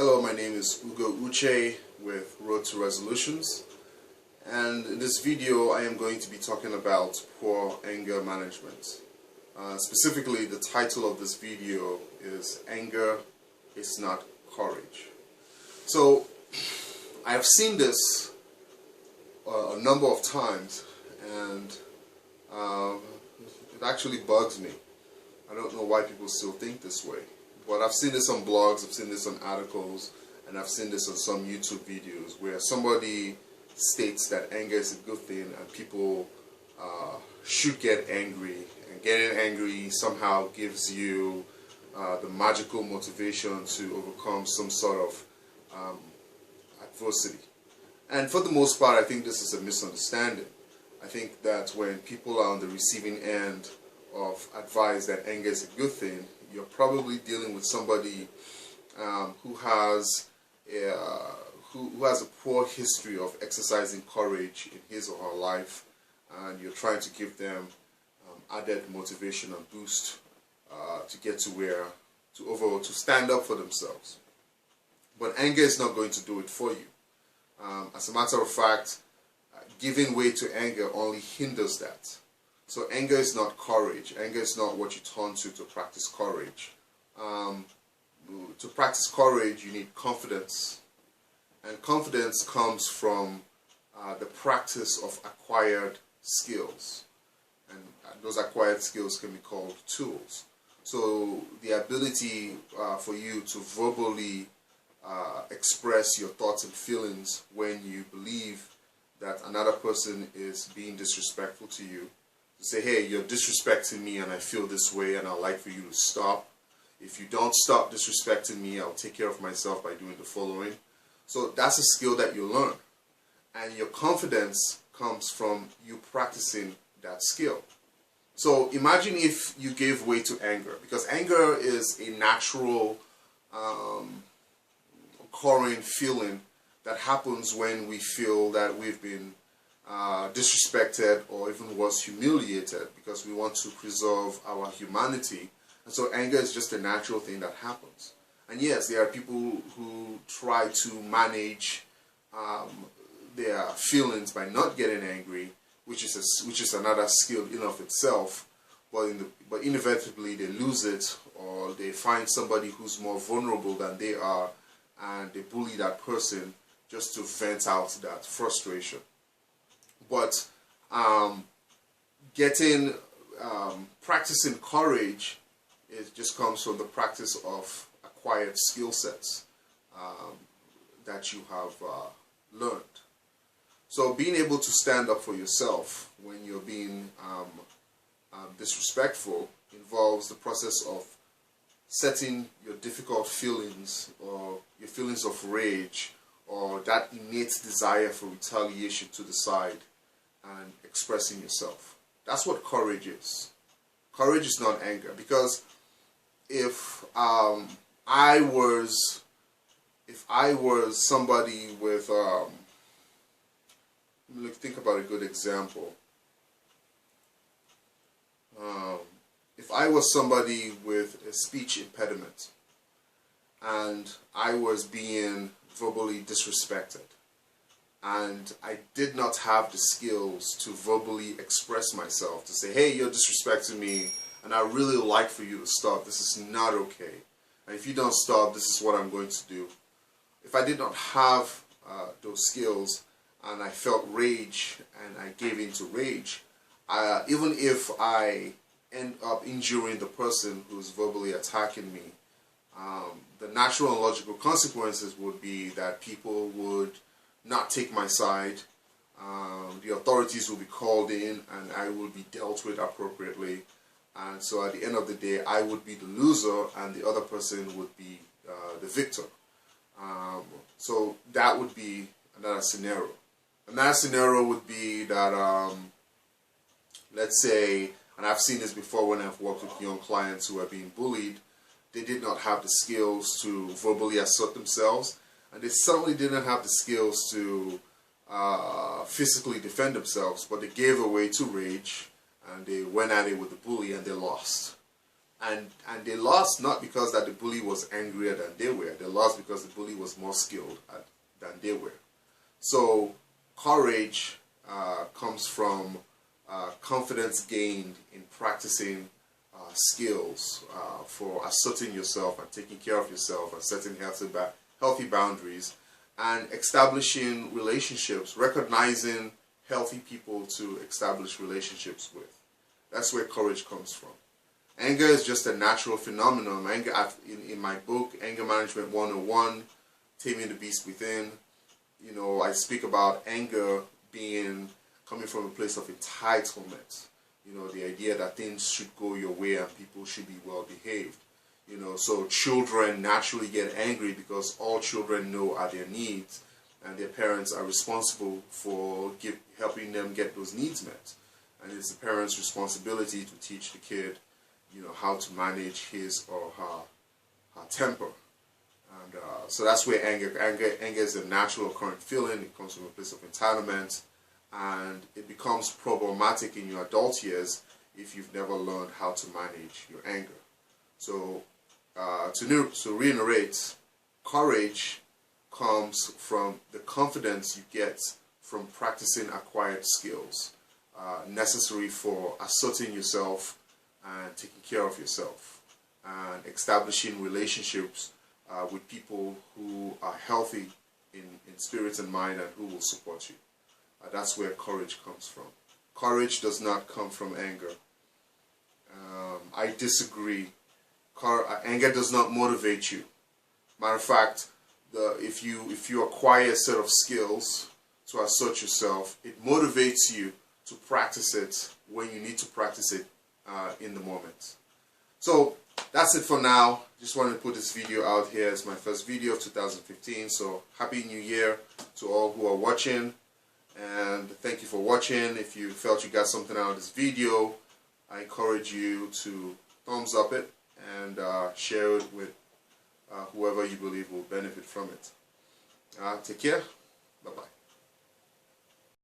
Hello, my name is Ugo Uche with Road to Resolutions, and in this video I am going to be talking about poor anger management. Specifically, the title of this video is Anger is Not Courage. So I have seen this a number of times, and it actually bugs me. I don't know why people still think this way. But I've seen this on blogs, I've seen this on articles, and I've seen this on some YouTube videos where somebody states that anger is a good thing and people should get angry, and getting angry somehow gives you the magical motivation to overcome some sort of adversity. And for the most part, I think this is a misunderstanding. I think that when people are on the receiving end of advice that anger is a good thing, you're probably dealing with somebody who has a poor history of exercising courage in his or her life, and you're trying to give them added motivation and boost to get to stand up for themselves. But anger is not going to do it for you. As a matter of fact, giving way to anger only hinders that. So anger is not courage. Anger is not what you turn to practice courage. To practice courage, you need confidence. And confidence comes from the practice of acquired skills. And those acquired skills can be called tools. So the ability for you to verbally express your thoughts and feelings when you believe that another person is being disrespectful to you. To say, hey, you're disrespecting me and I feel this way and I'd like for you to stop. If you don't stop disrespecting me, I'll take care of myself by doing the following. So that's a skill that you learn. And your confidence comes from you practicing that skill. So imagine if you gave way to anger, because anger is a natural occurring feeling that happens when we feel that we've been disrespected or even worse, humiliated, because we want to preserve our humanity. And so anger is just a natural thing that happens. And yes, there are people who try to manage their feelings by not getting angry, which is another skill in of itself. But inevitably they lose it, or they find somebody who's more vulnerable than they are, and they bully that person just to vent out that frustration. But practicing courage, it just comes from the practice of acquired skill sets that you have learned. So being able to stand up for yourself when you're being disrespectful involves the process of setting your difficult feelings or your feelings of rage or that innate desire for retaliation to the side and expressing yourself. That's what courage is. Courage is not anger, because if I was somebody with let me think about a good example. If I was somebody with a speech impediment and I was being verbally disrespected, and I did not have the skills to verbally express myself, to say, hey, you're disrespecting me, and I really like for you to stop. This is not okay. And if you don't stop, this is what I'm going to do. If I did not have those skills, and I felt rage, and I gave in to rage, even if I end up injuring the person who's verbally attacking me, the natural and logical consequences would be that people would not take my side, the authorities will be called in, and I will be dealt with appropriately. And so at the end of the day, I would be the loser and the other person would be the victor. So that would be another scenario. Another scenario would be that, let's say, and I've seen this before when I've worked with young clients who are being bullied, they did not have the skills to verbally assert themselves, and they certainly didn't have the skills to physically defend themselves, but they gave away to rage and they went at it with the bully and they lost. And they lost not because that the bully was angrier than they were. They lost because the bully was more skilled than they were. So courage comes from confidence gained in practicing skills for asserting yourself and taking care of yourself and setting healthy boundaries and establishing relationships, recognizing healthy people to establish relationships with. That's where courage comes from. Anger is just a natural phenomenon. Anger, in my book, Anger Management 101, Taming the Beast Within, you know, I speak about anger coming from a place of entitlement. You know, the idea that things should go your way and people should be well behaved. You know, so children naturally get angry because all children know are their needs, and their parents are responsible for helping them get those needs met. And it's the parent's responsibility to teach the kid, you know, how to manage his or her temper. And so that's where anger is a natural occurring feeling. It comes from a place of entitlement, and it becomes problematic in your adult years if you've never learned how to manage your anger. So to reiterate, courage comes from the confidence you get from practicing acquired skills necessary for asserting yourself and taking care of yourself and establishing relationships with people who are healthy in spirit and mind and who will support you. That's where courage comes from. Courage does not come from anger. I disagree. Anger does not motivate you. Matter of fact, if you acquire a set of skills to assert yourself, it motivates you to practice it when you need to practice it in the moment. So that's it for now. Just wanted to put this video out here as my first video of 2015. So Happy New Year to all who are watching, and thank you for watching. If you felt you got something out of this video, I encourage you to thumbs up it and share it with whoever you believe will benefit from it. Take care. Bye-bye.